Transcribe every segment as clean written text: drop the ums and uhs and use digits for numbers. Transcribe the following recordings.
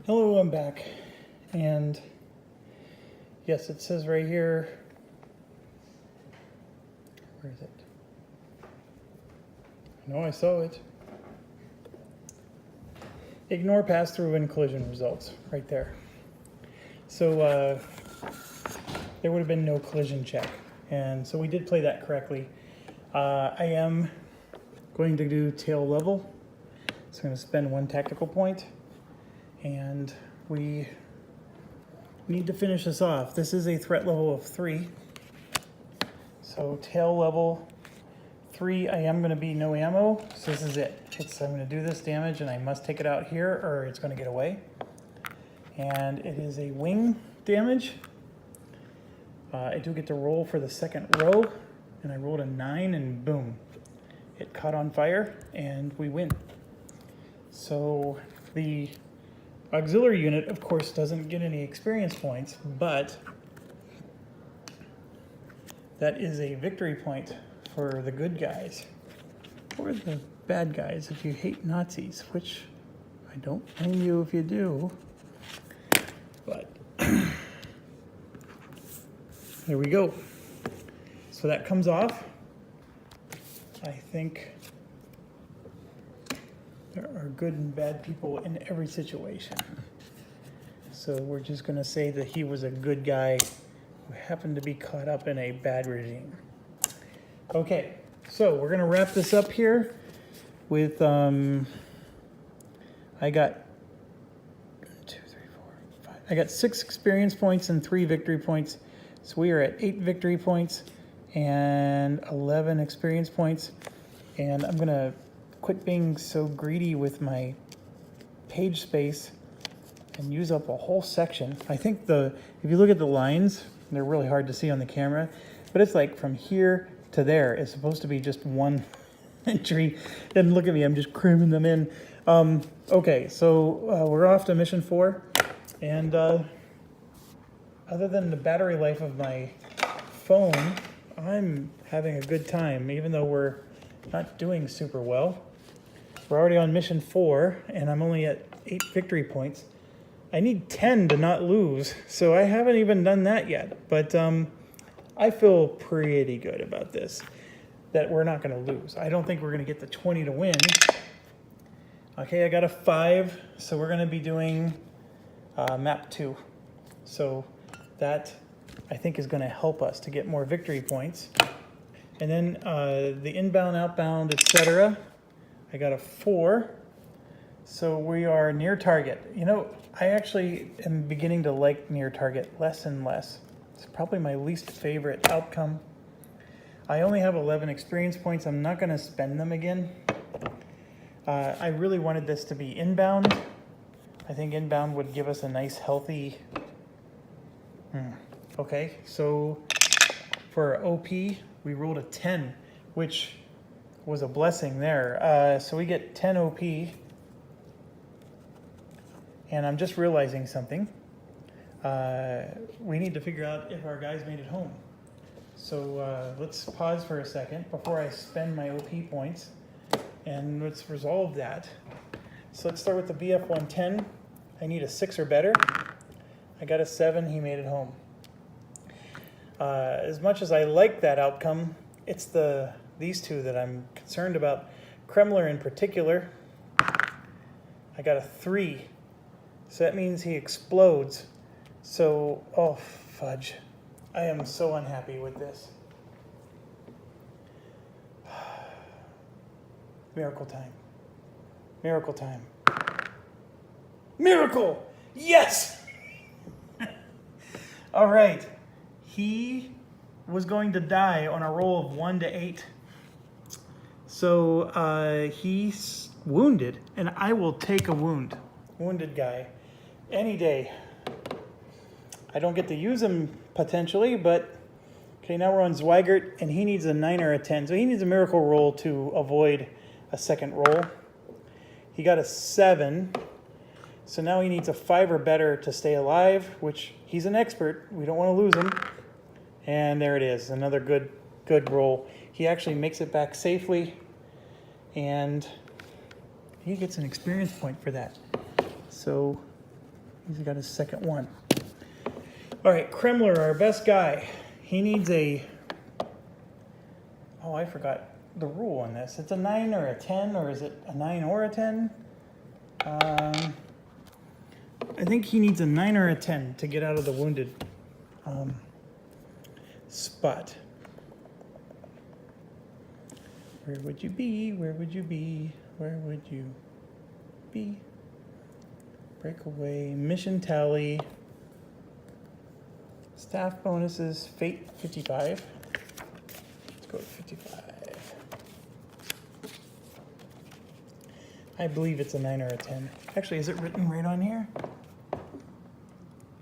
Hello, I'm back, and yes, it says right here, where is it? I know I saw it. Ignore pass-through and collision results, right there. So there would have been no collision check, and so we did play that correctly. I am going to do tail level, so I'm going to spend 1 tactical point. And we need to finish this off. This is a threat level of 3. So tail level 3, I am going to be no ammo. So this is it. I'm going to do this damage and I must take it out here or it's going to get away. And it is a wing damage. I do get to roll for the second row. And I rolled a 9 and boom. It caught on fire and we win. So the auxiliary unit, of course, doesn't get any experience points, but that is a victory point for the good guys. Or the bad guys if you hate Nazis, which I don't blame you if you do. But here we go. So that comes off. I think there are good and bad people in every situation. So we're just going to say that he was a good guy who happened to be caught up in a bad regime. Okay, so we're going to wrap this up here with, I got 6 experience points and 3 victory points. So we are at 8 victory points and 11 experience points. And I'm going to quit being so greedy with my page space and use up a whole section. I think if you look at the lines, they're really hard to see on the camera, but it's like from here to there. It's supposed to be just one entry. And look at me, I'm just cramming them in. Okay, so we're off to mission 4. And other than the battery life of my phone, I'm having a good time, even though we're not doing super well. We're already on mission 4, and I'm only at 8 victory points. I need 10 to not lose, so I haven't even done that yet. But I feel pretty good about this, that we're not going to lose. I don't think we're going to get the 20 to win. Okay, I got a 5, so we're going to be doing map 2. So that, I think, is going to help us to get more victory points. And then the inbound, outbound, etc. I got a 4, so we are near target. You know, I actually am beginning to like near target less and less. It's probably my least favorite outcome. I only have 11 experience points. I'm not going to spend them again. I really wanted this to be inbound. I think inbound would give us a nice, healthy... Okay, so for our OP, we rolled a 10, which was a blessing there. So we get 10 OP. And I'm just realizing something. We need to figure out if our guys made it home. So let's pause for a second before I spend my OP points. And let's resolve that. So let's start with the BF 110. I need a 6 or better. I got a 7, he made it home. As much as I like that outcome, it's these two that I'm concerned about. Kremler in particular. I got a 3. So that means he explodes. So, oh fudge. I am so unhappy with this. Miracle time. Miracle time. Miracle! Yes! All right. He was going to die on a roll of 1 to 8. So he's wounded, and I will take a wounded guy any day. I don't get to use him potentially, but okay, now we're on Zweigert, and he needs a 9 or a 10. So he needs a miracle roll to avoid a second roll. He got a 7. So now he needs a 5 or better to stay alive, which he's an expert. We don't want to lose him. And there it is, another good roll. He actually makes it back safely, and he gets an experience point for that. So He's got his second one. All right, Kremler, our best guy. He needs a... Oh, I forgot the rule on this. It's a 9 or a 10, or is it a 9 or a 10? I think he needs a 9 or a 10 to get out of the wounded spot. Where would you be? Where would you be? Where would you be? Breakaway, mission tally, staff bonuses, fate 55. Let's go with 55. I believe it's a 9 or a 10. Actually, is it written right on here?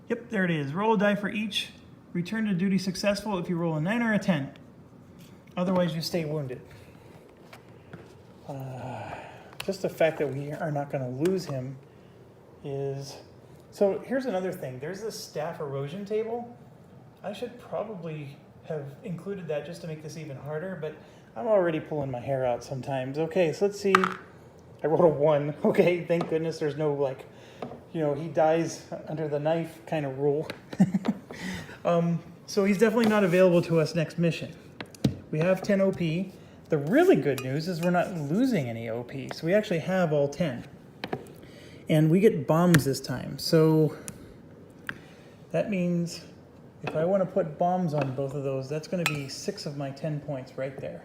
Yep, there it is. Roll a die for each. Return to duty successful if you roll a 9 or a 10. Otherwise, you stay wounded. Just the fact that we are not going to lose him is... So here's another thing. There's this staff erosion table. I should probably have included that just to make this even harder, but I'm already pulling my hair out sometimes. Okay, so let's see. I rolled a 1. Okay, thank goodness there's no, like, you know, he dies under the knife kind of rule. So he's definitely not available to us next mission. We have 10 OP. The really good news is we're not losing any OP, so we actually have all 10. And we get bombs this time, so that means if I want to put bombs on both of those, that's going to be 6 of my 10 points right there.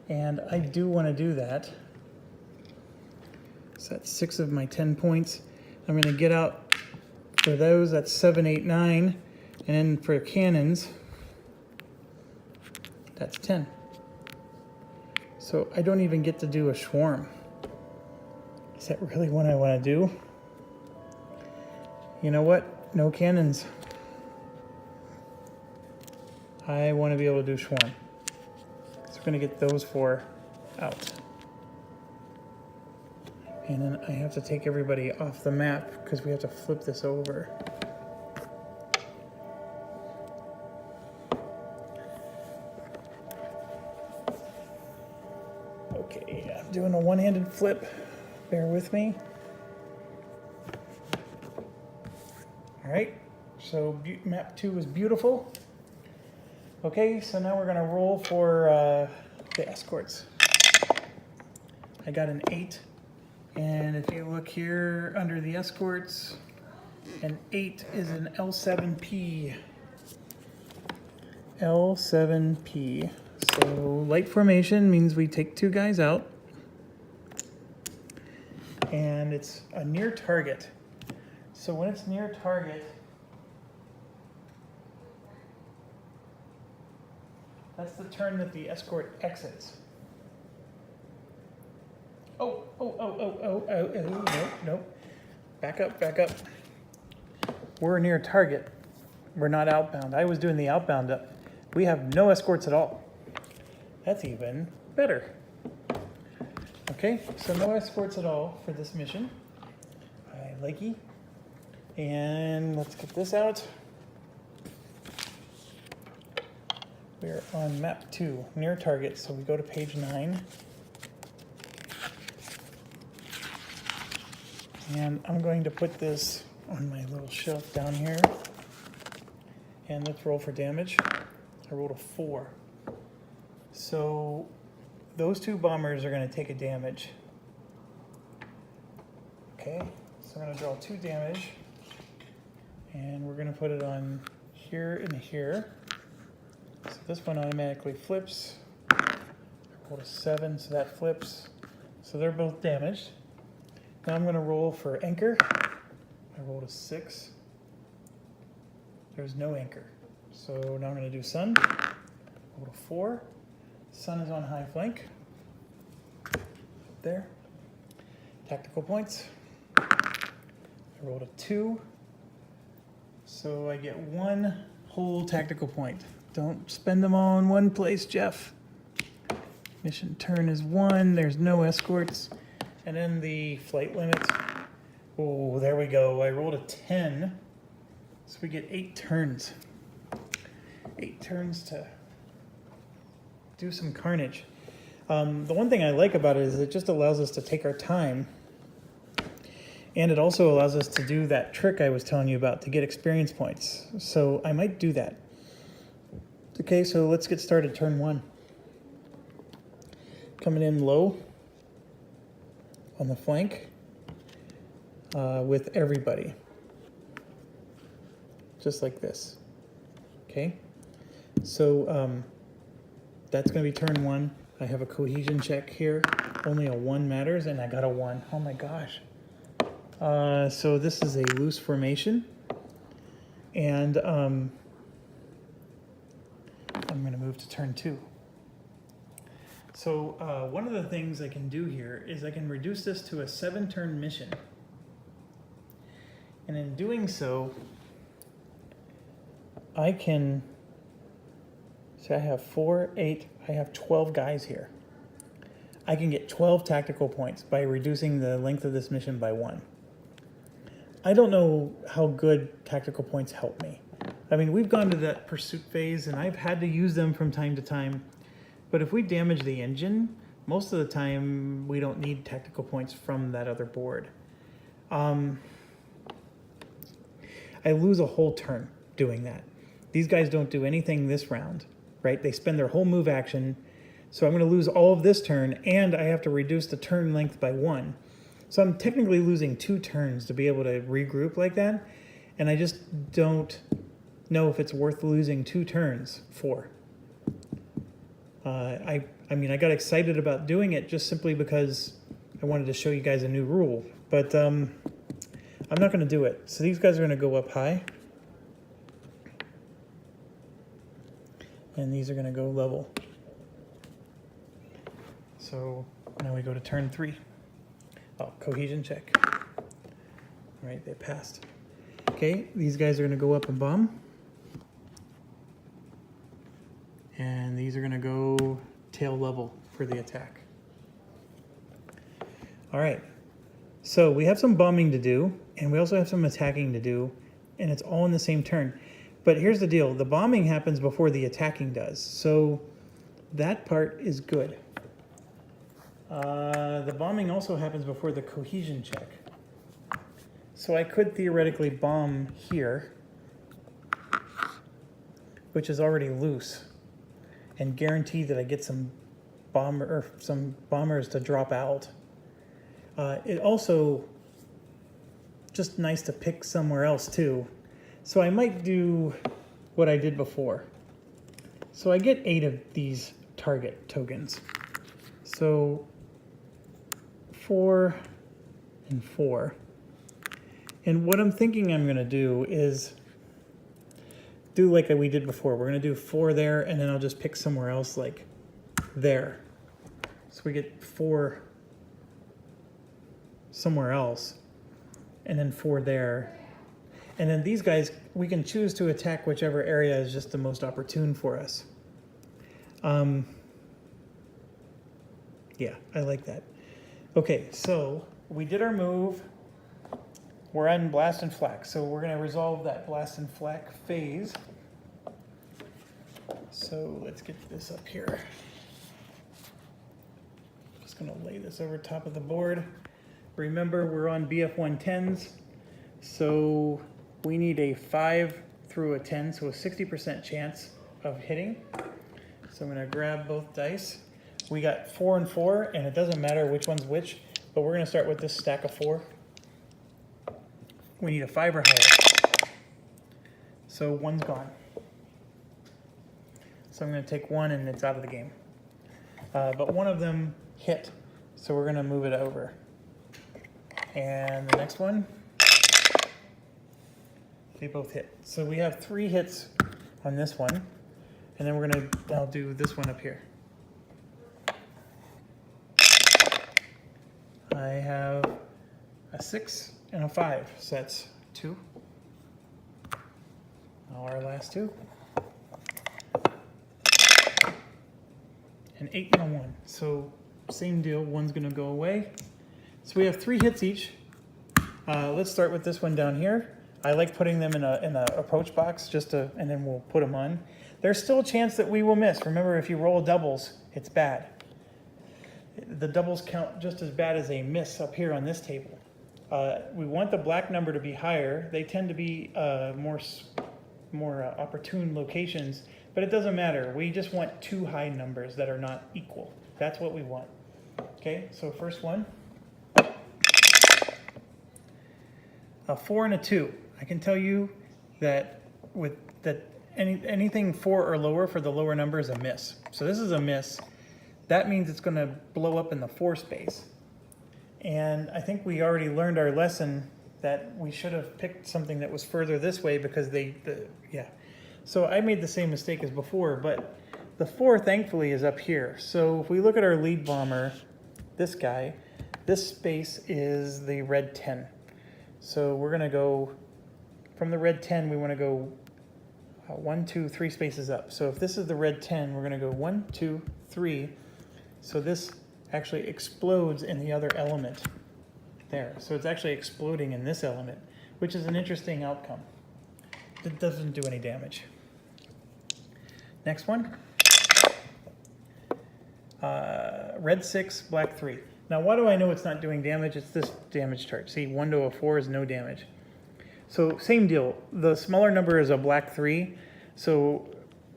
And I do want to do that. So that's 6 of my 10 points. I'm going to get out for those, that's 7, 8, 9. And then for cannons, that's 10. So I don't even get to do a swarm. Is that really what I want to do? You know what? No cannons. I want to be able to do swarm. So we're going to get those 4 out. And then I have to take everybody off the map because we have to flip this over. Okay, I'm doing a one-handed flip. Bear with me. All right, so map 2 is beautiful. Okay, so now we're gonna roll for the escorts. I got an 8, and if you look here under the escorts, an 8 is an L7P. L7P. So light formation means we take 2 guys out. And it's a near target. So when it's near target, that's the turn that the escort exits. Oh, no. Back up. We're near target. We're not outbound. I was doing the outbound. We have no escorts at all. That's even better. Okay, so no escorts at all for this mission. I likey. And let's get this out. We're on map 2, near target, so we go to page 9. And I'm going to put this on my little shelf down here. And let's roll for damage. I rolled a 4. So those 2 bombers are going to take a damage. Okay, so I'm going to draw 2 damage. And we're going to put it on here and here. So this one automatically flips. I rolled a 7, so that flips. So they're both damaged. Now I'm going to roll for anchor. I rolled a 6. There's no anchor. So now I'm going to do sun. I rolled a 4. Sun is on high flank. There. Tactical points. I rolled a 2. So I get 1 whole tactical point. Don't spend them all in one place, Jeff. Mission turn is 1. There's no escorts. And then the flight limit. Oh, there we go. I rolled a 10. So we get 8 turns. 8 turns to do some carnage. The one thing I like about it is it just allows us to take our time And it also allows us to do that trick I was telling you about to get experience points. So I might do that. Okay, so let's get started. Turn 1. Coming in low on the flank with everybody. Just like this. Okay, so that's going to be turn 1. I have a cohesion check here. Only a 1 matters, and I got a 1. Oh my gosh. So this is a loose formation, and I'm going to move to turn 2. So one of the things I can do here is I can reduce this to a 7-turn mission. And in doing so, I can, so I have 4, 8, I have 12 guys here. I can get 12 tactical points by reducing the length of this mission by 1. I don't know how good tactical points help me. I mean, we've gone to that pursuit phase and I've had to use them from time to time. But if we damage the engine, most of the time we don't need tactical points from that other board. I lose a whole turn doing that. These guys don't do anything this round, right? They spend their whole move action. So I'm going to lose all of this turn, and I have to reduce the turn length by 1. So I'm technically losing 2 turns to be able to regroup like that. And I just don't know if it's worth losing 2 turns for. I mean, I got excited about doing it just simply because I wanted to show you guys a new rule. But I'm not going to do it. So these guys are going to go up high. And these are going to go level. So now we go to turn 3. Oh, cohesion check. All right, they passed. Okay, these guys are going to go up and bomb. And these are going to go tail level for the attack. All right, so we have some bombing to do, and we also have some attacking to do, and it's all in the same turn. But here's the deal. The bombing happens before the attacking does, so that part is good. The bombing also happens before the cohesion check. So I could theoretically bomb here, which is already loose, and guarantee that I get some bombers to drop out. It also just nice to pick somewhere else too. So I might do what I did before. So I get 8 of these target tokens. So 4 and 4. And what I'm thinking I'm going to do is do like we did before. We're going to do 4 there, and then I'll just pick somewhere else like there. So we get 4 somewhere else, and then 4 there. And then these guys, we can choose to attack whichever area is just the most opportune for us. Yeah, I like that. Okay, so we did our move. We're on blast and flak, so we're going to resolve that blast and flak phase. So let's get this up here. Just going to lay this over top of the board. Remember, we're on BF 110s, so we need a 5 through a 10, so a 60% chance of hitting. So I'm going to grab both dice. We got 4 and 4, and it doesn't matter which one's which, but we're going to start with this stack of 4. We need a 5 or higher. So 1's gone. So I'm going to take 1, and it's out of the game. But one of them hit, so we're going to move it over. And the next one, they both hit. So we have 3 hits on this one, and then I'll do this one up here. I have a 6 and a 5, so that's 2. Now our last 2. An 8 and a 1. So same deal, 1's gonna go away. So we have 3 hits each. Let's start with this one down here. I like putting them in a approach box and then we'll put them on. There's still a chance that we will miss. Remember, if you roll doubles, it's bad. The doubles count just as bad as a miss up here on this table. We want the black number to be higher. They tend to be more opportune locations, but it doesn't matter. We just want two high numbers that are not equal. That's what we want. Okay, so first one. A 4 and a 2. I can tell you that anything 4 or lower for the lower number is a miss. So this is a miss. That means it's going to blow up in the 4 space. And I think we already learned our lesson that we should have picked something that was further this way because yeah. So I made the same mistake as before, but the 4 thankfully is up here. So if we look at our lead bomber, this guy, this space is the red 10. So we're going to go from the red 10, we want to go 1, 2, 3 spaces up. So if this is the red 10, we're going to go 1, 2, 3. So this actually explodes in the other element there. So it's actually exploding in this element, which is an interesting outcome. It doesn't do any damage. Next one. Red 6, black 3. Now, why do I know it's not doing damage? It's this damage chart. See, 1 to a 4 is no damage. So same deal. The smaller number is a black 3, so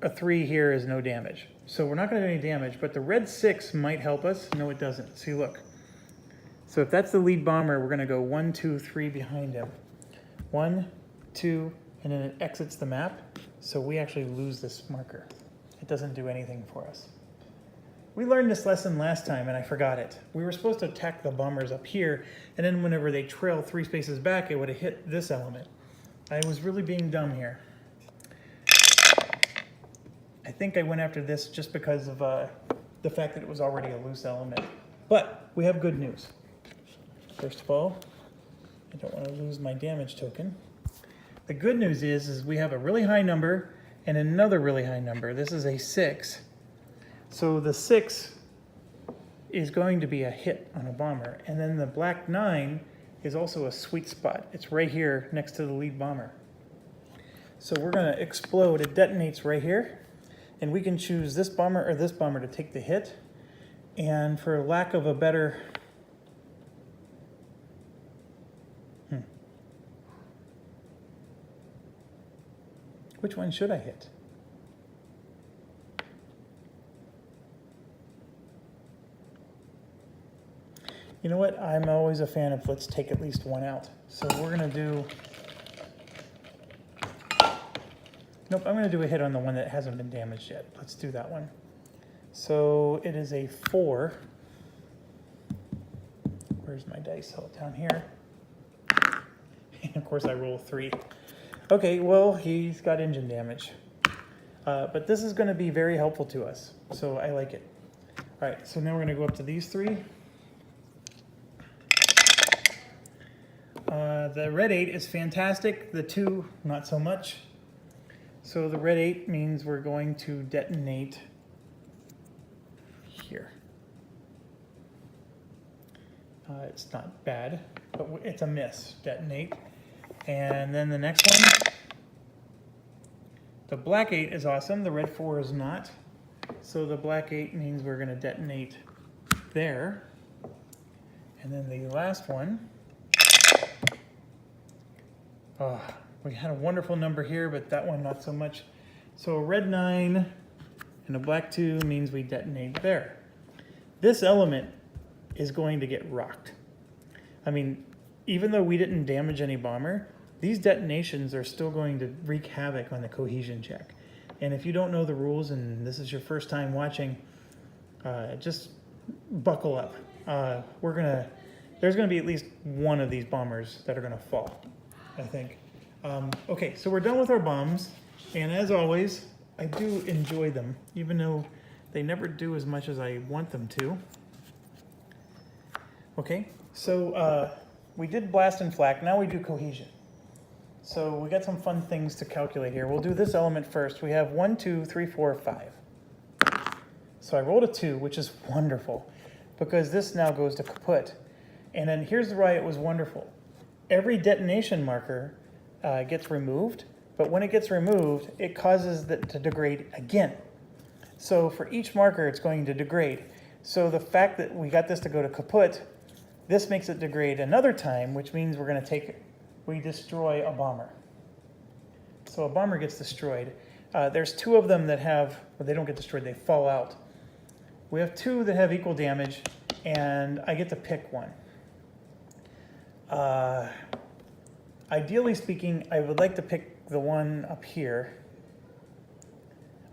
a 3 here is no damage. So we're not going to do any damage, but the red 6 might help us. No, it doesn't. See, look. So if that's the lead bomber, we're going to go 1, 2, 3 behind him. 1, 2, and then it exits the map. So we actually lose this marker. It doesn't do anything for us. We learned this lesson last time, and I forgot it. We were supposed to attack the bombers up here, and then whenever they trail 3 spaces back, it would have hit this element. I was really being dumb here. I think I went after this just because of the fact that it was already a loose element. But we have good news. First of all, I don't want to lose my damage token. The good news is we have a really high number and another really high number. This is a 6. So the 6 is going to be a hit on a bomber. And then the black 9 is also a sweet spot. It's right here next to the lead bomber. So we're going to explode. It detonates right here. And we can choose this bomber or this bomber to take the hit. And for lack of a better... Which one should I hit? You know what? I'm always a fan of let's take at least one out. So we're going to do... Nope, I'm going to do a hit on the one that hasn't been damaged yet. Let's do that one. So it is a 4. Where's my dice? Oh, down here. And of course I roll 3. Okay, well, he's got engine damage. But this is going to be very helpful to us, so I like it. All right, so now we're going to go up to these 3. The red 8 is fantastic. The 2, not so much. So the red 8 means we're going to detonate here. It's not bad, but it's a miss. Detonate. And then the next one, the black 8 is awesome. The red 4 is not. So the black 8 means we're going to detonate there. And then the last one, we had a wonderful number here, but that one not so much. So a red 9 and a black 2 means we detonate there. This element is going to get rocked. I mean, even though we didn't damage any bomber, these detonations are still going to wreak havoc on the cohesion check. And if you don't know the rules and this is your first time watching, just buckle up. There's gonna be at least one of these bombers that are gonna fall, I think. Okay, so we're done with our bombs. And as always, I do enjoy them, even though they never do as much as I want them to. Okay, so we did blast and flak, now we do cohesion. So we got some fun things to calculate here. We'll do this element first. We have 1, 2, 3, 4, 5. So I rolled a 2, which is wonderful, because this now goes to kaput. And then here's why it was wonderful. Every detonation marker gets removed, but when it gets removed, it causes it to degrade again. So for each marker, it's going to degrade. So the fact that we got this to go to kaput This makes it degrade another time, which means we destroy a bomber. So a bomber gets destroyed. There's 2 of them that have, well, they don't get destroyed, they fall out. We have 2 that have equal damage, and I get to pick one. Ideally speaking, I would like to pick the one up here.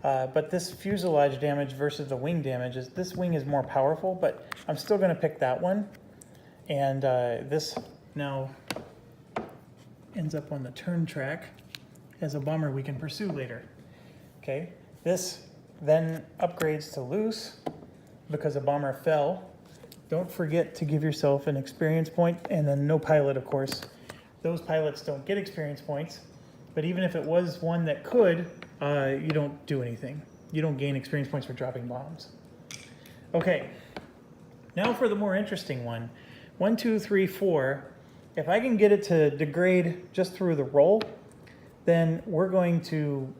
But this fuselage damage versus the wing damage, this wing is more powerful, but I'm still going to pick that one. And this now ends up on the turn track as a bomber we can pursue later. Okay, this then upgrades to loose because a bomber fell. Don't forget to give yourself an experience point, and then no pilot, of course. Those pilots don't get experience points, but even if it was one that could, you don't do anything. You don't gain experience points for dropping bombs. Okay, now for the more interesting one. 1, 2, 3, 4. If I can get it to degrade just through the roll, then we're going to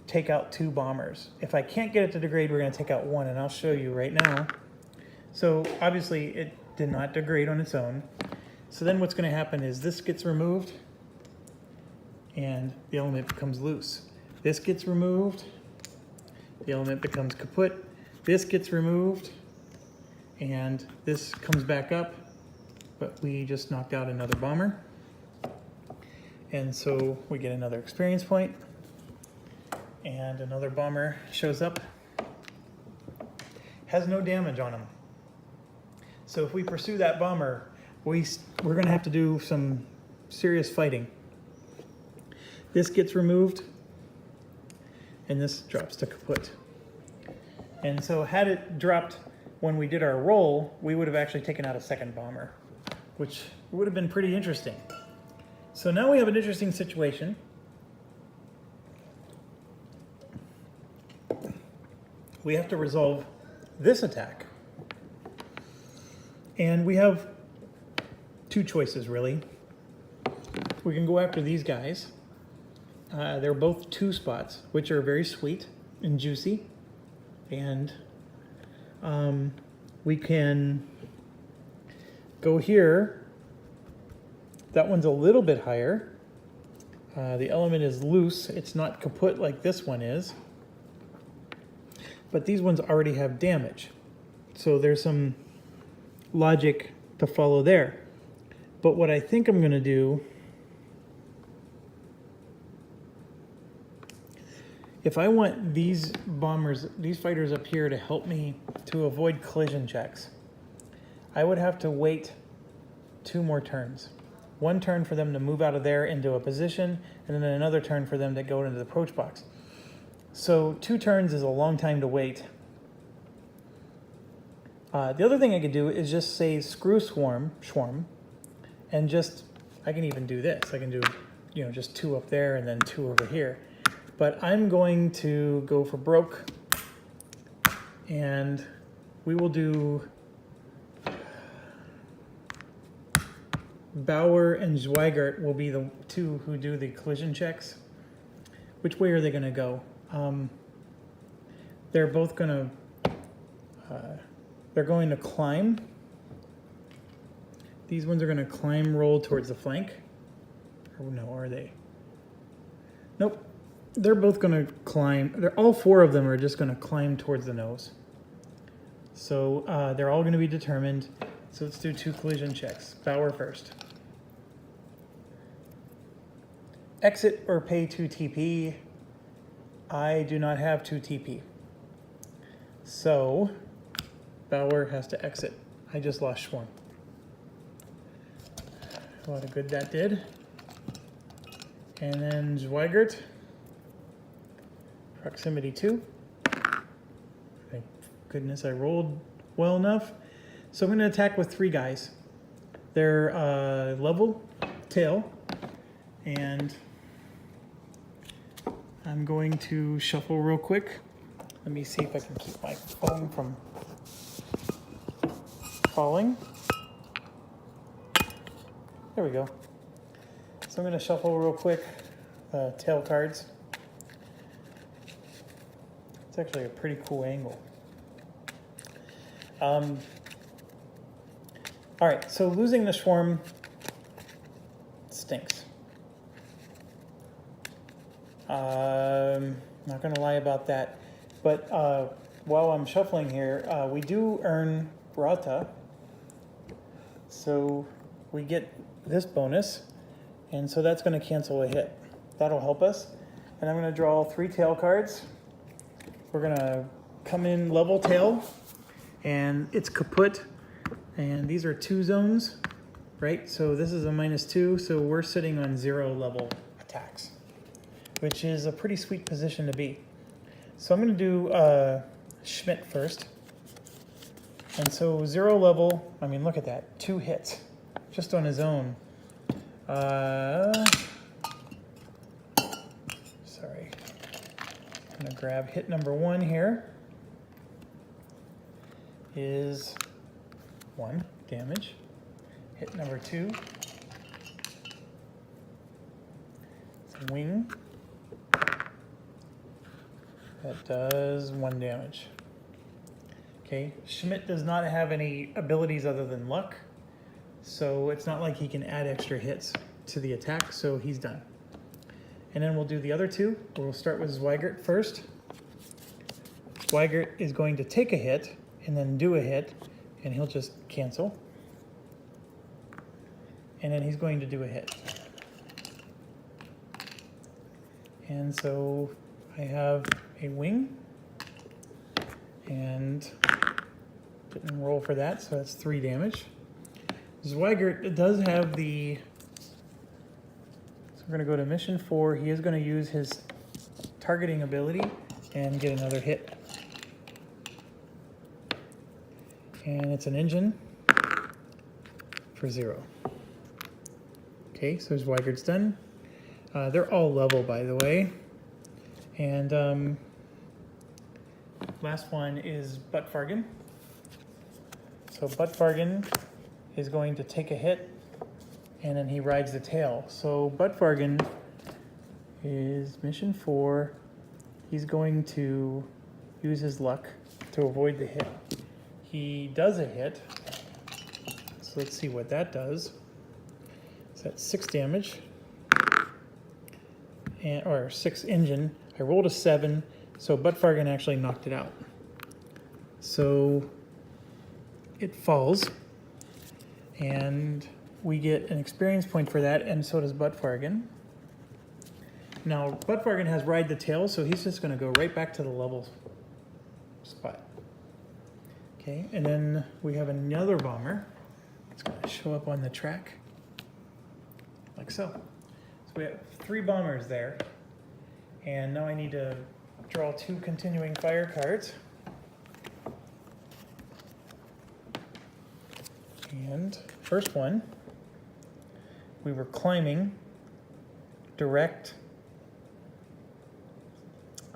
take out 2 bombers. If I can't get it to degrade, we're going to take out 1, and I'll show you right now. So obviously it did not degrade on its own. So then what's going to happen is this gets removed, and the element becomes loose. This gets removed, the element becomes kaput. This gets removed, and this comes back up, but we just knocked out another bomber. And so we get another experience point, and another bomber shows up. Has no damage on him. So if we pursue that bomber, we're going to have to do some serious fighting. This gets removed, and this drops to kaput. And so had it dropped when we did our roll, we would have actually taken out a second bomber, which would have been pretty interesting. So now we have an interesting situation. We have to resolve this attack. And we have 2 choices, really. We can go after these guys. They're both 2 spots, which are very sweet and juicy. And we can go here. That one's a little bit higher. The element is loose. It's not kaput like this one is. But these ones already have damage. So there's some logic to follow there. But what I think I'm going to do, if I want these bombers, these fighters up here to help me to avoid collision checks, I would have to wait 2 more turns. 1 turn for them to move out of there into a position, and then another turn for them to go into the approach box. So 2 turns is a long time to wait. The other thing I could do is just say screw swarm, and just, I can even do this. I can do, just 2 up there and then 2 over here. But I'm going to go for broke, and we will do Bauer and Zweigert will be the 2 who do the collision checks. Which way are they going to go? They're both going to, they're going to climb. These ones are going to climb roll towards the flank. Or no, are they? Nope. They're both going to climb. All 4 of them are just going to climb towards the nose. So they're all going to be determined. So let's do 2 collision checks. Bauer first. Exit or pay 2 TP. I do not have 2 TP. So Bauer has to exit. I just lost Schwarm. What a good that did. And then Zweigert. Proximity 2. Thank goodness I rolled well enough. So I'm going to attack with 3 guys. They're level, tail, and I'm going to shuffle real quick. Let me see if I can keep my phone from falling. There we go. So I'm going to shuffle real quick tail cards. It's actually a pretty cool angle. All right, so losing the Schwarm stinks. Not gonna lie about that. But while I'm shuffling here, we do earn Rata. So we get this bonus, and so that's gonna cancel a hit. That'll help us. And I'm gonna draw 3 tail cards. We're gonna come in level tail, and it's kaput. And these are 2 zones, right? So this is a -2, so we're sitting on 0 level attacks, which is a pretty sweet position to be. So I'm going to do Schmidt first. And so 0 level, I mean, look at that, 2 hits just on his own. Sorry. I'm going to grab hit number 1 here. Is 1 damage. Hit number 2. It's a wing. That does 1 damage. Okay, Schmidt does not have any abilities other than luck, so it's not like he can add extra hits to the attack, so he's done. And then we'll do the other 2. We'll start with Zweigert first. Zweigert is going to take a hit and then do a hit, and he'll just cancel. And then he's going to do a hit. And so I have a wing, and didn't roll for that, so that's 3 damage. Zweigert does have the, so we're going to go to mission 4. He is going to use his targeting ability and get another hit. And it's an engine for 0. Okay, so Zweigert's done. They're all level, by the way. And last one is Buttfargen. So Buttfargen is going to take a hit, and then he rides the tail. So Buttfargen is mission 4. He's going to use his luck to avoid the hit. He does a hit. So let's see what that does. So that's 6 damage, or 6 engine. I rolled a 7, so Buttfargen actually knocked it out. So it falls, and we get an experience point for that, and so does Buttfargen. Now, Buttfargen has Ride the Tail, so he's just going to go right back to the level spot. Okay, and then we have another bomber. It's going to show up on the track, like so. So we have 3 bombers there. And now I need to draw 2 continuing fire cards. And first one, we were climbing direct.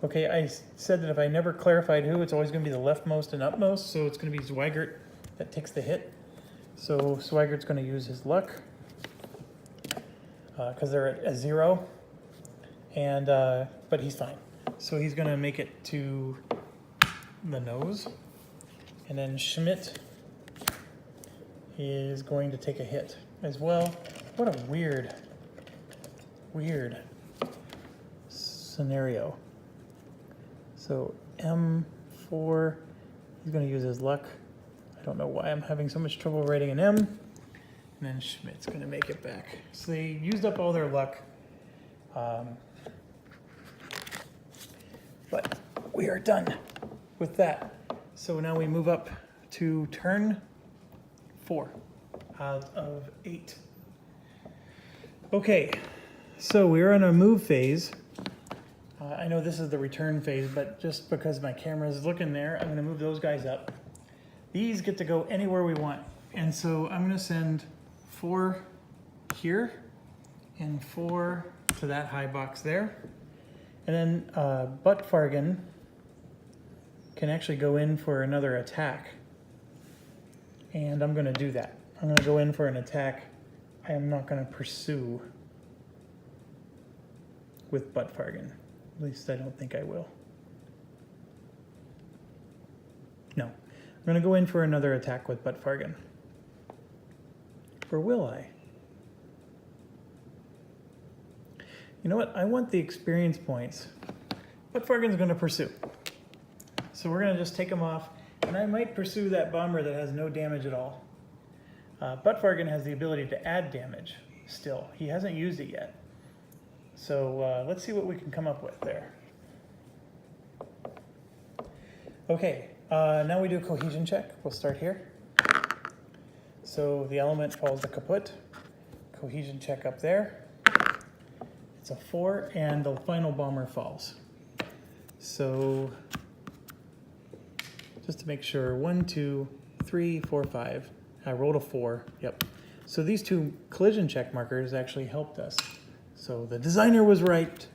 Okay, I said that if I never clarified who, it's always going to be the leftmost and upmost, so it's going to be Zweigert that takes the hit. So Zweigert's going to use his luck because they're at a 0. And but he's fine. So he's going to make it to the nose. And then Schmidt is going to take a hit as well. What a weird scenario. So M4, he's going to use his luck. I don't know why I'm having so much trouble writing an M. And then Schmidt's going to make it back. So they used up all their luck. But we are done with that. So now we move up to turn 4 out of 8. Okay, so we're in a move phase. I know this is the return phase, but just because my camera is looking there, I'm going to move those guys up. These get to go anywhere we want. And so I'm going to send 4 here and 4 to that high box there. And then Buttfargen can actually go in for another attack. And I'm going to do that. I'm going to go in for an attack. I am not going to pursue with Buttfargen. At least I don't think I will. No. I'm going to go in for another attack with Buttfargen. Or will I? You know what? I want the experience points. But Fargan's going to pursue. So we're going to just take him off. And I might pursue that bomber that has no damage at all. But Fargan has the ability to add damage still. He hasn't used it yet. So let's see what we can come up with there. Okay, now we do a cohesion check. We'll start here. So the element falls to kaput. Cohesion check up there. It's a 4, and the final bomber falls. So just to make sure, 1, 2, 3, 4, 5. I rolled a 4. Yep. So these two collision check markers actually helped us. So the designer was right.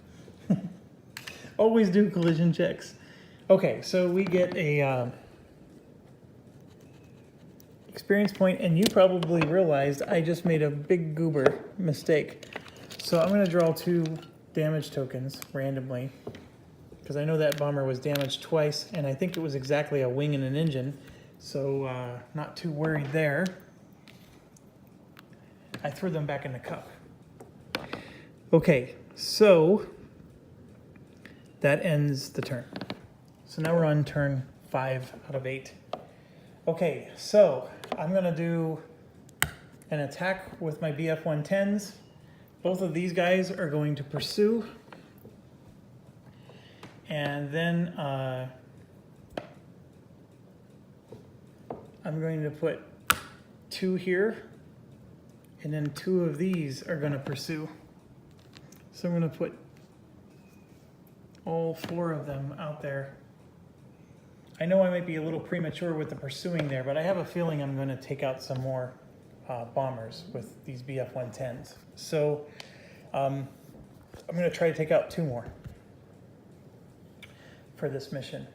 Always do collision checks. Okay, so we get a experience point, and you probably realized I just made a big goober mistake. So I'm going to draw 2 damage tokens randomly, because I know that bomber was damaged twice, and I think it was exactly a wing and an engine, so not too worried there. I threw them back in the cup. Okay, so that ends the turn. So now we're on turn 5 out of 8. Okay, so I'm going to do an attack with my BF-110s. Both of these guys are going to pursue. And then I'm going to put 2 here. And then 2 of these are going to pursue. So I'm going to put all 4 of them out there. I know I might be a little premature with the pursuing there, but I have a feeling I'm going to take out some more bombers with these BF-110s. So I'm going to try to take out 2 more for this mission.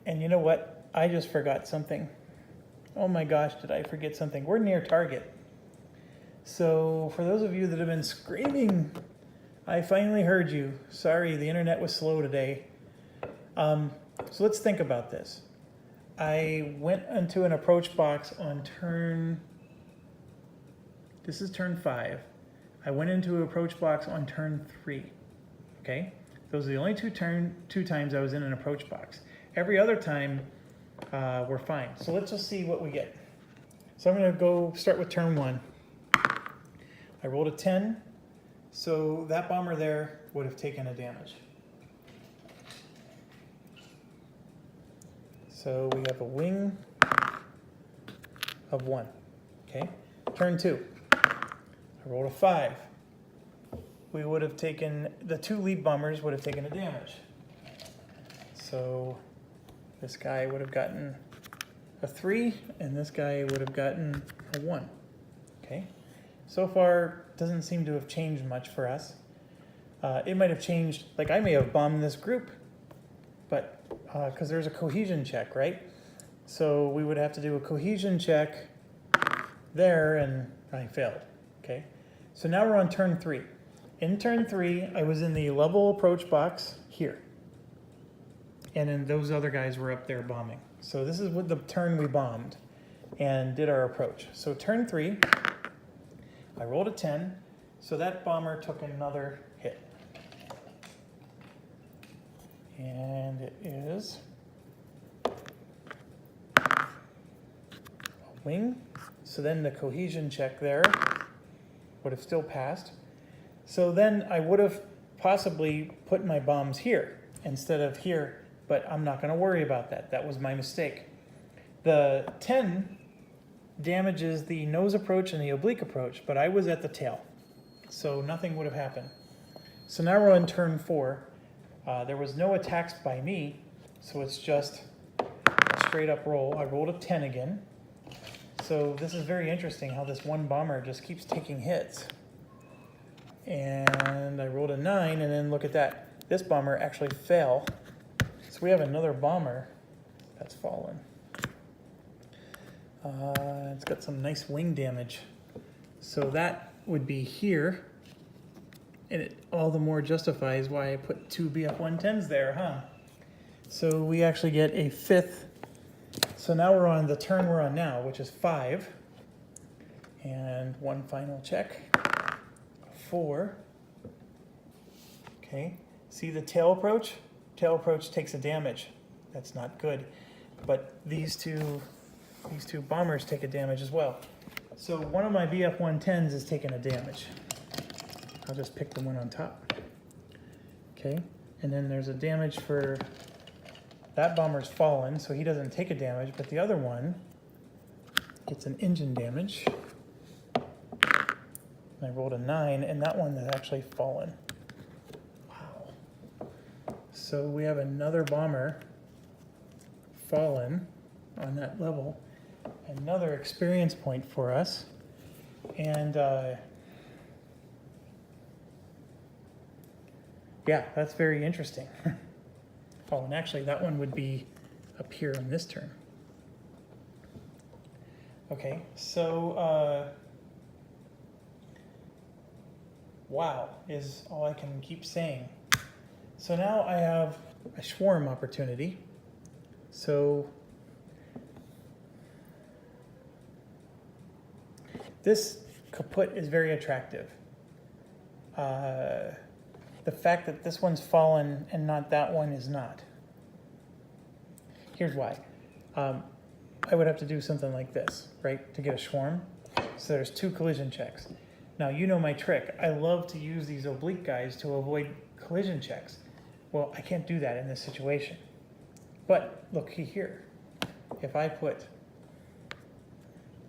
And you know what? I just forgot something. Oh my gosh, did I forget something? We're near target. So for those of you that have been screaming, I finally heard you. Sorry, the internet was slow today. So let's think about this. I went into an approach box on this is turn 5. I went into an approach box on turn 3. Okay? Those are the only two times I was in an approach box. Every other time, we're fine. So let's just see what we get. So I'm going to go start with turn 1. I rolled a 10, so that bomber there would have taken a damage. So we have a wing of 1. Okay, turn 2. I rolled a 5. We would have taken, the 2 lead bombers would have taken a damage. So this guy would have gotten a 3, and this guy would have gotten a 1. Okay, so far doesn't seem to have changed much for us. It might have changed, like I may have bombed this group, but because there's a cohesion check, right? So we would have to do a cohesion check there, and I failed. Okay, so now we're on turn 3. In turn 3, I was in the level approach box here. And then those other guys were up there bombing. So this is what the turn we bombed and did our approach. So turn 3, I rolled a 10, so that bomber took another hit. And it is a wing. So then the cohesion check there would have still passed. So then I would have possibly put my bombs here instead of here, but I'm not going to worry about that. That was my mistake. The 10 damages the nose approach and the oblique approach, but I was at the tail, so nothing would have happened. So now we're on turn 4. There was no attacks by me, so it's just a straight up roll. I rolled a 10 again. So this is very interesting how this one bomber just keeps taking hits. And I rolled a 9, and then look at that. This bomber actually fell. So we have another bomber that's fallen. It's got some nice wing damage. So that would be here. And it all the more justifies why I put 2 BF-110s there, huh? So we actually get a 5th. So now we're on the turn we're on now, which is 5. And one final check. 4. Okay, see the tail approach? Tail approach takes a damage. That's not good. But these two bombers take a damage as well. So one of my BF-110s is taking a damage. I'll just pick the one on top. Okay, and then there's a damage for that bomber's fallen, so he doesn't take a damage, but the other one gets an engine damage. I rolled a 9, and that one has actually fallen. Wow. So we have another bomber fallen on that level. Another experience point for us. And yeah, that's very interesting. Oh, and actually that one would be up here on this turn. Okay, so wow is all I can keep saying. So now I have a swarm opportunity. So this kaput is very attractive. The fact that this one's fallen and not that one is not. Here's why. I would have to do something like this, right, to get a swarm. So there's 2 collision checks. Now, you know my trick. I love to use these oblique guys to avoid collision checks. Well, I can't do that in this situation. But look here. If I put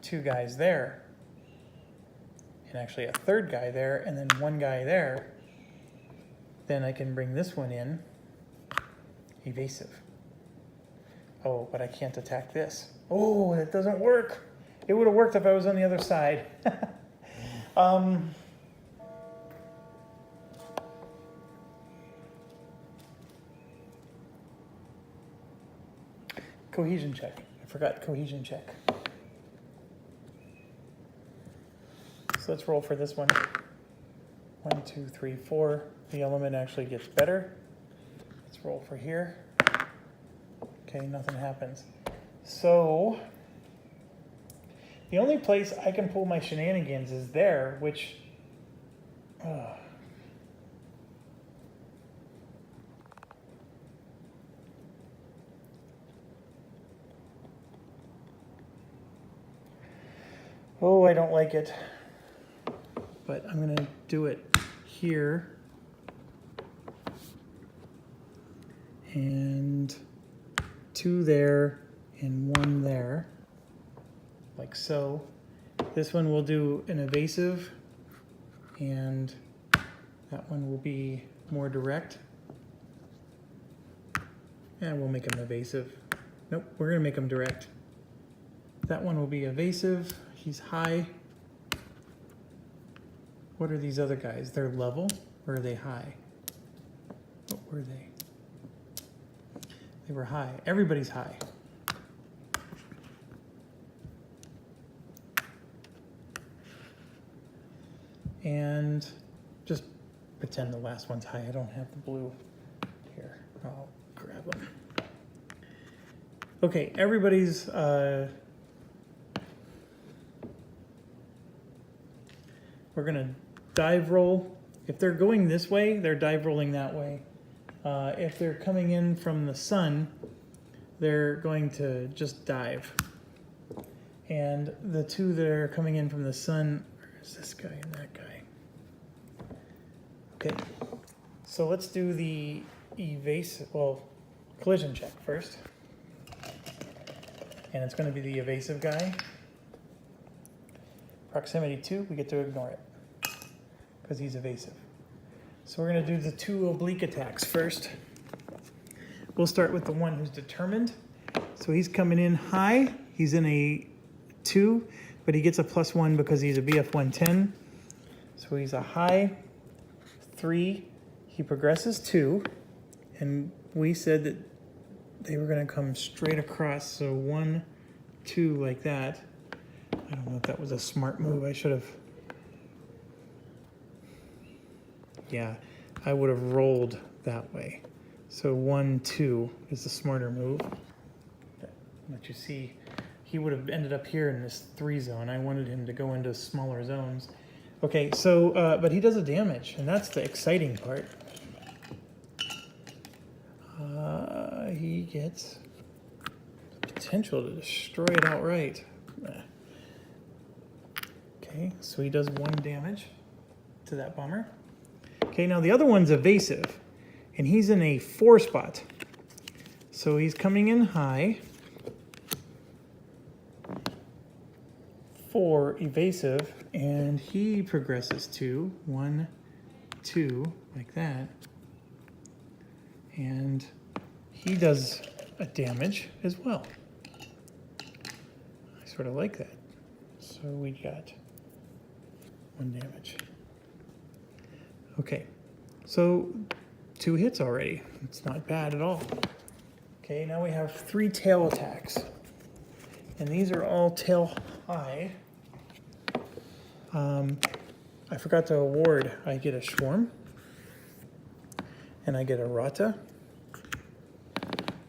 2 guys there, and actually a 3rd guy there, and then 1 guy there, then I can bring this one in, evasive. Oh, but I can't attack this. Oh, that doesn't work. It would have worked if I was on the other side. Cohesion check. I forgot cohesion check. So let's roll for this one. 1, 2, 3, 4. The element actually gets better. Let's roll for here. Okay, nothing happens. So the only place I can pull my shenanigans is there, which oh, I don't like it. But I'm going to do it here. And 2 there and 1 there, like so. This one will do an evasive, and that one will be more direct. And we'll make him evasive. Nope, we're gonna make him direct. That one will be evasive, he's high. What are these other guys? They're level, or are they high? What were they? They were high. Everybody's high. And just pretend the last one's high. I don't have the blue here. I'll grab them. Okay, everybody's we're gonna dive roll. If they're going this way, they're dive rolling that way. If they're coming in from the sun, they're going to just dive. And the 2 that are coming in from the sun, where's this guy and that guy? Okay, so let's do the evasive, well, collision check first. And it's going to be the evasive guy. Proximity 2, we get to ignore it because he's evasive. So we're going to do the 2 oblique attacks first. We'll start with the one who's determined. So he's coming in high. He's in a 2, but he gets a +1 because he's a BF-110. So he's a high 3. He progresses 2. And we said that they were going to come straight across. So 1, 2 like that. I don't know if that was a smart move. I should have... Yeah, I would have rolled that way. So 1, 2 is the smarter move. Let you see he would have ended up here in this 3 zone. I wanted him to go into smaller zones. Okay, so, but he does a damage, and that's the exciting part. He gets the potential to destroy it outright. Okay, so he does 1 damage to that bomber. Okay, now the other one's evasive, and he's in a 4 spot. So he's coming in high. 4 evasive, and he progresses to 1, 2, like that. And he does a damage as well. I sort of like that. So we got 1 damage. Okay, so 2 hits already. It's not bad at all. Okay, now we have 3 tail attacks. And these are all tail high. I forgot to award. I get a Swarm. And I get a Rata.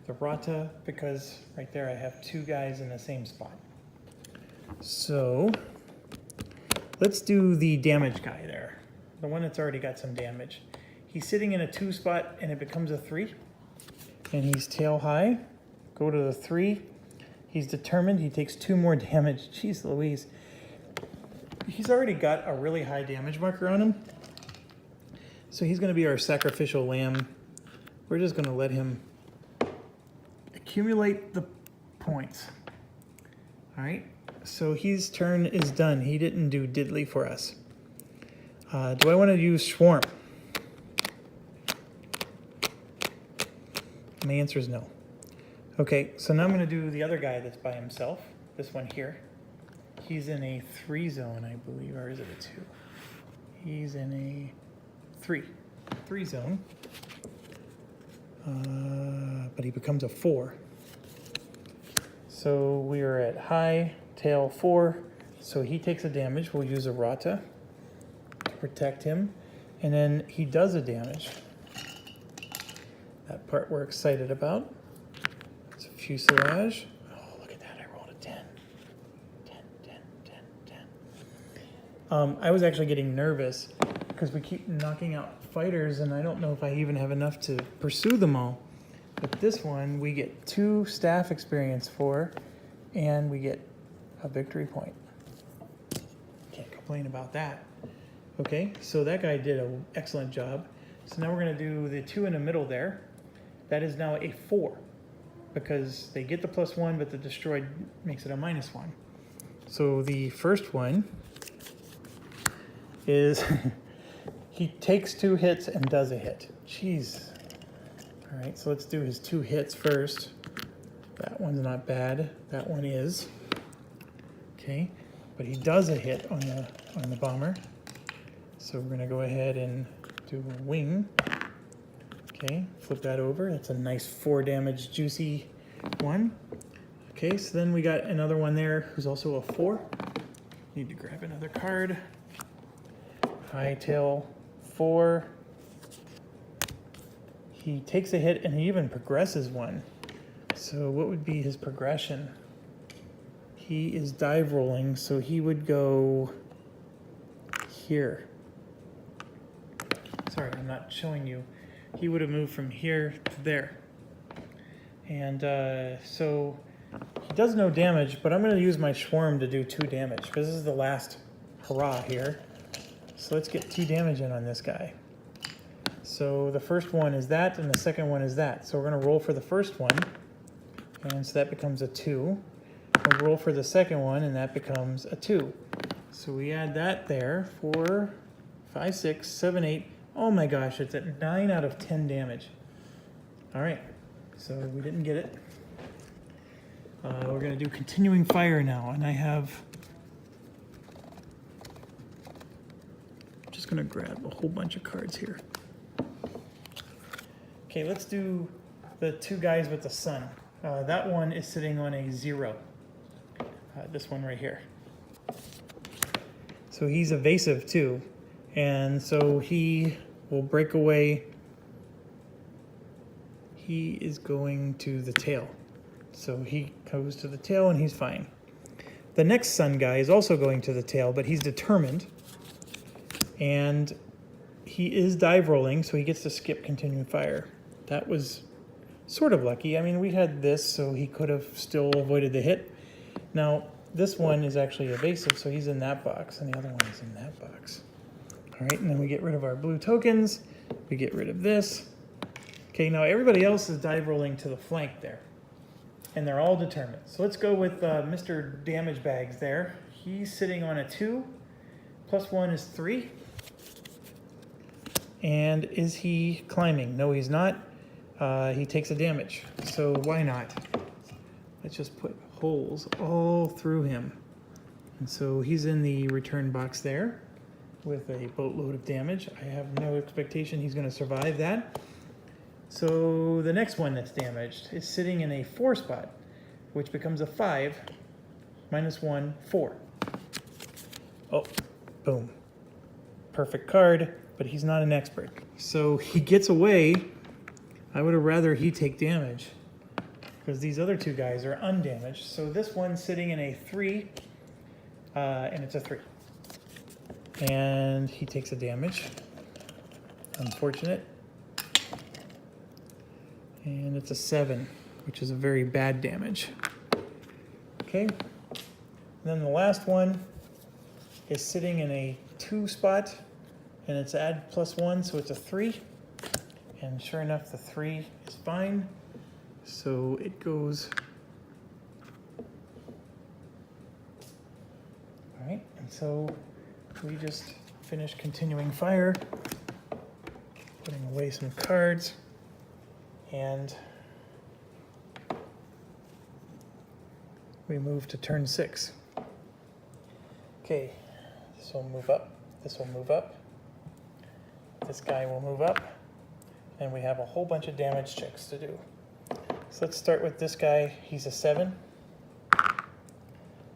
The Rata, because right there I have 2 guys in the same spot. So, let's do the damage guy there. The one that's already got some damage. He's sitting in a 2 spot and it becomes a 3. And he's tail high. Go to the 3. He's determined. He takes 2 more damage. Jeez Louise. He's already got a really high damage marker on him. So he's going to be our sacrificial lamb. We're just going to let him accumulate the points. All right. So his turn is done. He didn't do diddly for us. Do I want to use Swarm? My answer is no. Okay, so now I'm going to do the other guy that's by himself. This one here. He's in a 3 zone, I believe, or is it a 2? He's in a 3 zone. But he becomes a 4. So we are at high, tail 4. So he takes a damage. We'll use a Rata to protect him. And then he does a damage. That part we're excited about. It's a fuselage. Oh, look at that. I rolled a 10. 10, 10, 10, 10. I was actually getting nervous because we keep knocking out fighters, and I don't know if I even have enough to pursue them all. But this one, we get 2 staff experience for, and we get a victory point. Can't complain about that. Okay, so that guy did an excellent job. So now we're going to do the 2 in the middle there. That is now a 4 because they get the +1, but the destroyed makes it a -1. So the first one is he takes 2 hits and does a hit. Jeez. All right, so let's do his 2 hits first. That one's not bad. That one is. Okay, but he does a hit on the bomber. So we're going to go ahead and do a wing. Okay, flip that over. That's a nice 4 damage, juicy one. Okay, so then we got another one there who's also a 4. Need to grab another card. High tail 4. He takes a hit and he even progresses 1. So what would be his progression? He is dive rolling, so he would go here. Sorry, I'm not showing you. He would have moved from here to there. And so he does no damage, but I'm going to use my Swarm to do 2 damage because this is the last hurrah here. So let's get 2 damage in on this guy. So the first one is that, and the second one is that. So we're going to roll for the first one, and so that becomes a 2. We'll roll for the second one, and that becomes a 2. So we add that there. 4, 5, 6, 7, 8. Oh my gosh, it's at 9 out of 10 damage. All right, so we didn't get it. We're going to do continuing fire now, and I have... I'm just going to grab a whole bunch of cards here. Okay, let's do the 2 guys with the sun. That one is sitting on a 0. This one right here. So he's evasive too, and so he will break away. He is going to the tail. So he goes to the tail and he's fine. The next sun guy is also going to the tail, but he's determined. And he is dive rolling, so he gets to skip continuing fire. That was sort of lucky. I mean, we had this, so he could have still avoided the hit. Now, this one is actually evasive, so he's in that box, and the other one is in that box. All right, and then we get rid of our blue tokens. We get rid of this. Okay, now everybody else is dive rolling to the flank there, and they're all determined. So let's go with Mr. Damage Bags there. He's sitting on a 2. Plus 1 is 3. And is he climbing? No, he's not. He takes a damage. So why not? Let's just put holes all through him. And so he's in the return box there with a boatload of damage. I have no expectation he's going to survive that. So the next one that's damaged is sitting in a 4 spot, which becomes a 5. Minus 1, 4. Oh, boom. Perfect card, but he's not an expert. So he gets away. I would have rather he take damage because these other 2 guys are undamaged. So this one's sitting in a 3, and it's a 3. And he takes a damage. Unfortunate. And it's a 7, which is a very bad damage. Okay. And then the last one is sitting in a 2 spot, and it's add plus 1, so it's a 3. And sure enough, the 3 is fine. So it goes. All right, and so we just finished continuing fire, putting away some cards, and we move to turn 6. Okay, this will move up, this will move up, this guy will move up, and we have a whole bunch of damage checks to do. So let's start with this guy. He's a 7.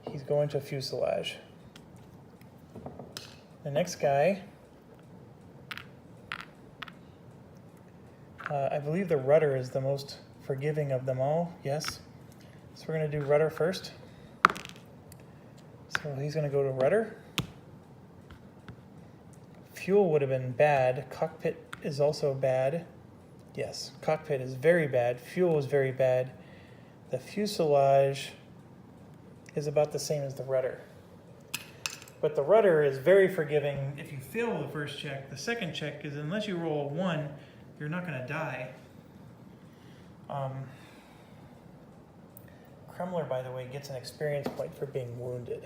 He's going to fuselage. The next guy, I believe the rudder is the most forgiving of them all, yes. So we're going to do rudder first. So he's going to go to rudder. Fuel would have been bad. Cockpit is also bad. Yes, cockpit is very bad. Fuel is very bad. The fuselage is about the same as the rudder. But the rudder is very forgiving. If you fail the first check, the second check is unless you roll a 1, you're not going to die. Kremler, by the way, gets an experience point for being wounded.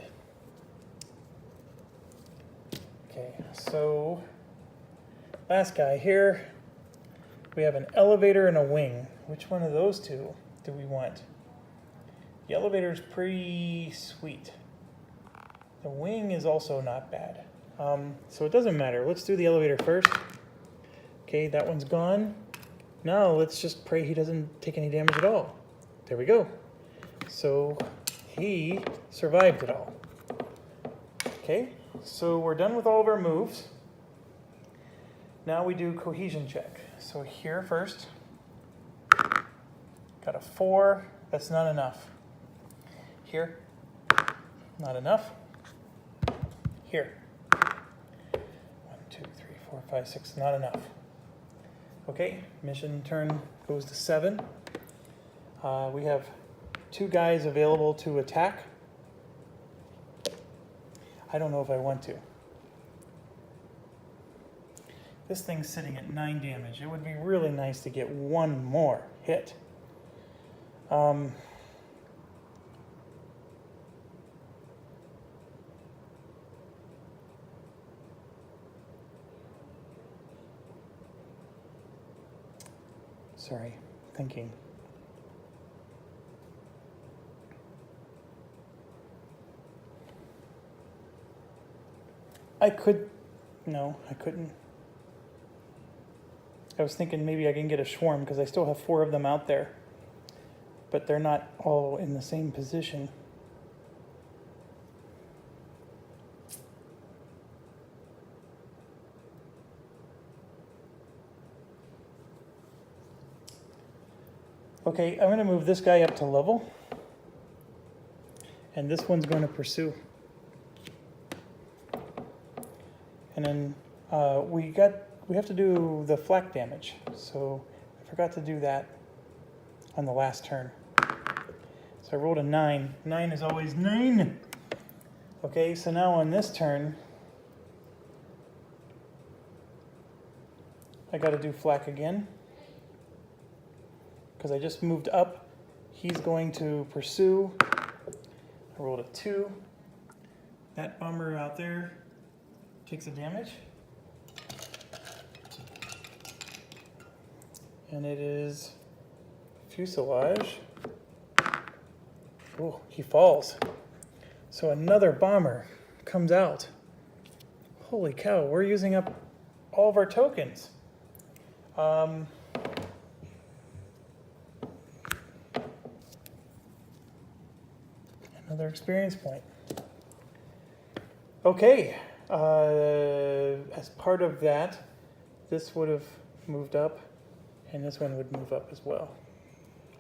Okay, so last guy here. We have an elevator and a wing. Which one of those 2 do we want? The elevator is pretty sweet. The wing is also not bad. So it doesn't matter. Let's do the elevator first. Okay, that one's gone. Now let's just pray he doesn't take any damage at all. There we go. So he survived it all. Okay, so we're done with all of our moves. Now we do cohesion check. So here first, got a 4, that's not enough. Here, not enough. Here, 1, 2, 3, 4, 5, 6, not enough. Okay, mission turn goes to 7. We have 2 guys available to attack. I don't know if I want to. This thing's sitting at 9 damage. It would be really nice to get 1 more hit. Sorry, thinking. No, I couldn't. I was thinking maybe I can get a swarm because I still have 4 of them out there. But they're not all in the same position. Okay, I'm going to move this guy up to level. And this one's going to pursue. And then we have to do the flak damage. So I forgot to do that on the last turn. So I rolled a 9. 9 is always 9. Okay, so now on this turn, I got to do flak again. Because I just moved up. He's going to pursue. I rolled a 2. That bomber out there takes a damage. And it is fuselage. Oh, he falls. So another bomber comes out. Holy cow, we're using up all of our tokens. Another experience point. Okay, as part of that, this would have moved up, and this one would move up as well.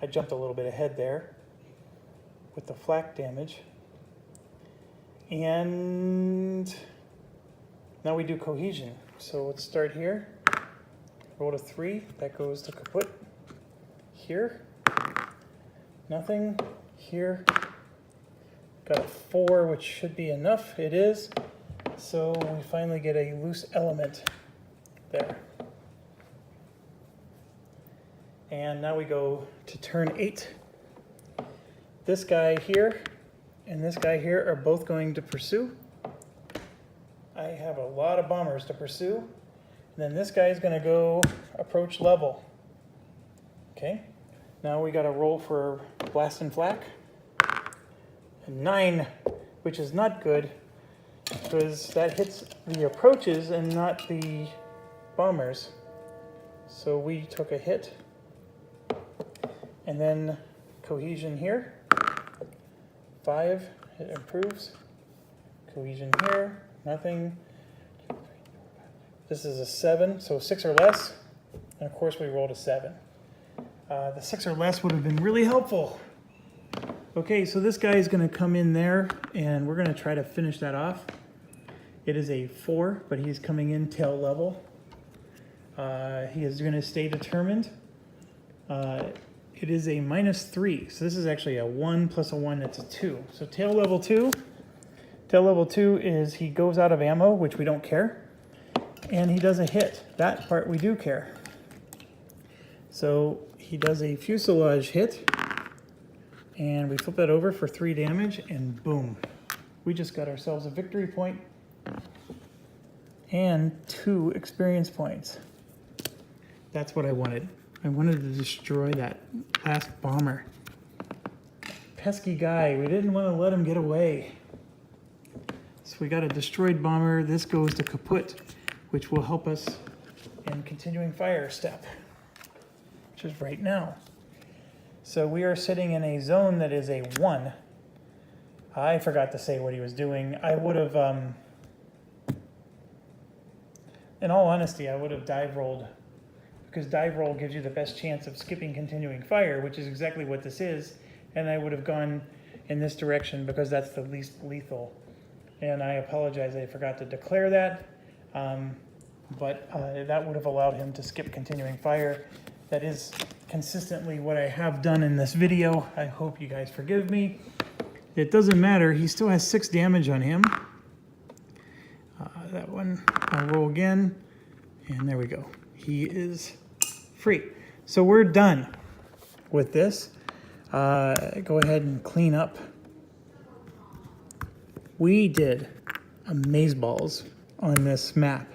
I jumped a little bit ahead there with the flak damage. And now we do cohesion. So let's start here. Rolled a 3, that goes to kaput. Here, nothing. Here, got a 4, which should be enough. It is. So we finally get a loose element there. And now we go to turn 8. This guy here and this guy here are both going to pursue. I have a lot of bombers to pursue. And then this guy is going to go approach level. Okay. Now we got to roll for blast and flak. A 9, which is not good because that hits the approaches and not the bombers. So we took a hit. And then cohesion here. 5, it improves. Cohesion here, nothing. This is a 7, so 6 or less. And of course we rolled a 7. The 6 or less would have been really helpful. Okay, so this guy is going to come in there, and we're going to try to finish that off. It is a 4, but he's coming in tail level. He is going to stay determined. It is a -3, so this is actually a 1 plus a 1, that's a 2. So tail level 2. Tail level 2 is he goes out of ammo, which we don't care. And he does a hit. That part we do care. So he does a fuselage hit. And we flip that over for 3 damage, and boom. We just got ourselves a victory point and 2 experience points. That's what I wanted. I wanted to destroy that last bomber. Pesky guy, we didn't want to let him get away. So we got a destroyed bomber. This goes to kaput, which will help us in continuing fire step, which is right now. So we are sitting in a zone that is a 1. I forgot to say what he was doing. I would have, in all honesty, I would have dive rolled, because dive roll gives you the best chance of skipping continuing fire, which is exactly what this is. And I would have gone in this direction because that's the least lethal. And I apologize, I forgot to declare that. But that would have allowed him to skip continuing fire. That is consistently what I have done in this video. I hope you guys forgive me. It doesn't matter, he still has 6 damage on him. That one, I'll roll again, and there we go. He is free. So we're done with this. Go ahead and clean up. We did amazeballs on this map.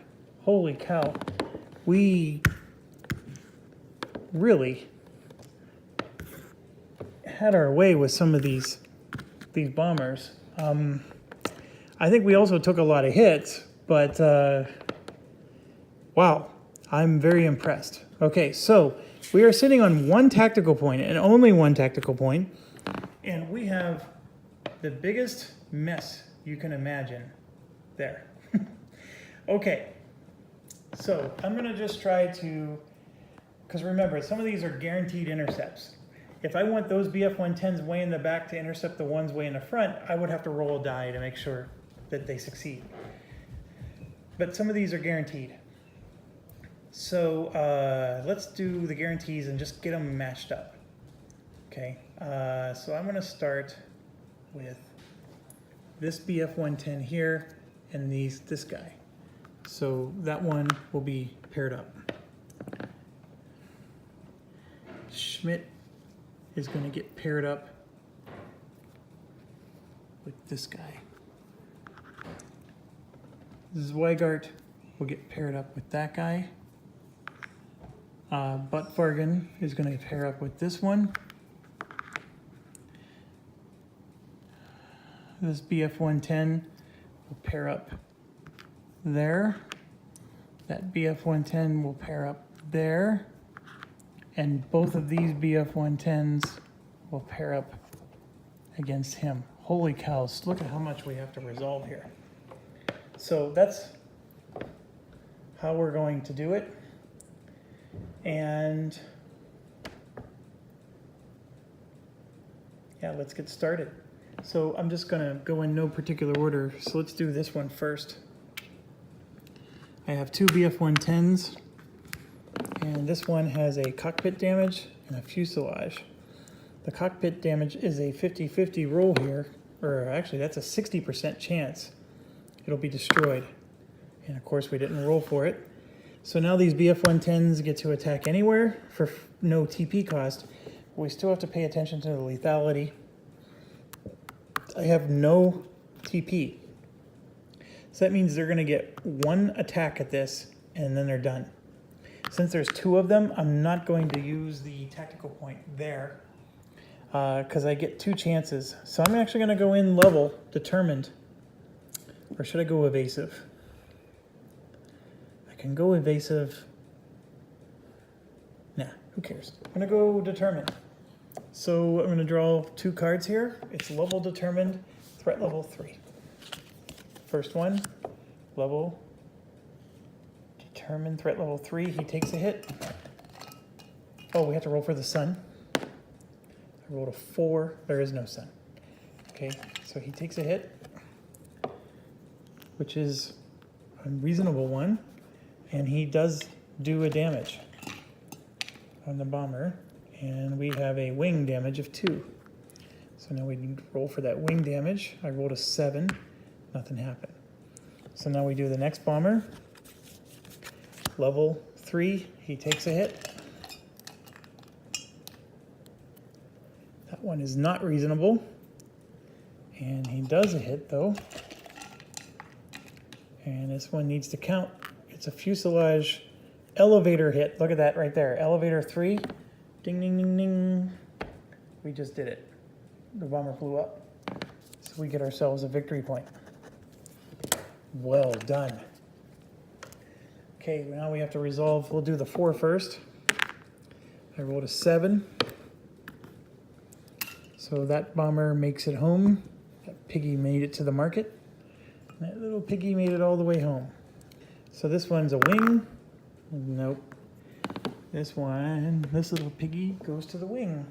Holy cow. We really had our way with some of these bombers. I think we also took a lot of hits, but wow, I'm very impressed. Okay, so we are sitting on 1 tactical point and only 1 tactical point, and we have the biggest mess you can imagine there. Okay, so I'm gonna just try to, because remember, some of these are guaranteed intercepts. If I want those BF-110s way in the back to intercept the ones way in the front, I would have to roll a die to make sure that they succeed. But some of these are guaranteed. So let's do the guarantees and just get them matched up. Okay, so I'm gonna start with this BF-110 here and this guy. So that one will be paired up. Schmidt is going to get paired up with this guy. Zweigart will get paired up with that guy. Buttfargen is going to pair up with this one. This BF-110 will pair up there. That BF-110 will pair up there. And both of these BF-110s will pair up against him. Holy cows, look at how much we have to resolve here. So that's how we're going to do it. And yeah, let's get started. So I'm just gonna go in no particular order. So let's do this one first. I have two BF-110s, and this one has a cockpit damage and a fuselage. The cockpit damage is a 50-50 roll here, or actually that's a 60% chance it'll be destroyed. And of course we didn't roll for it. So now these BF-110s get to attack anywhere for no TP cost. We still have to pay attention to the lethality. I have no TP. So that means they're going to get one attack at this and then they're done. Since there's two of them, I'm not going to use the tactical point there because I get two chances. So I'm actually going to go in level, determined. Or should I go evasive? I can go evasive. Nah, who cares? I'm going to go determined. So I'm going to draw two cards here. It's level determined, threat level 3. First one, level determined, threat level 3. He takes a hit. Oh, we have to roll for the sun. I rolled a 4. There is no sun. Okay, so he takes a hit, which is a reasonable one, and he does do a damage on the bomber. And we have a wing damage of 2. So now we need to roll for that wing damage. I rolled a 7. Nothing happened. So now we do the next bomber. Level 3. He takes a hit. That one is not reasonable. And he does a hit, though. And this one needs to count. It's a fuselage elevator hit. Look at that right there. Elevator 3. Ding, ding, ding, ding. We just did it. The bomber flew up. So we get ourselves a victory point. Well done. Okay, now we have to resolve. We'll do the 4 first. I rolled a 7. So that bomber makes it home. That piggy made it to the market. That little piggy made it all the way home. So this one's a wing. Nope. This one, this little piggy goes to the wing.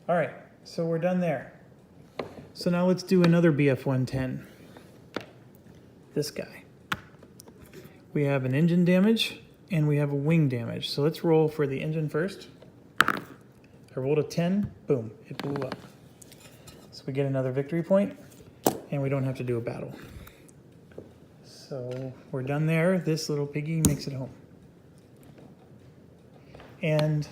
All right, so we're done there. So now let's do another BF-110. This guy. We have an engine damage and we have a wing damage. So let's roll for the engine first. I rolled a 10, boom, it blew up. So we get another victory point and we don't have to do a battle. So we're done there. This little piggy makes it home. And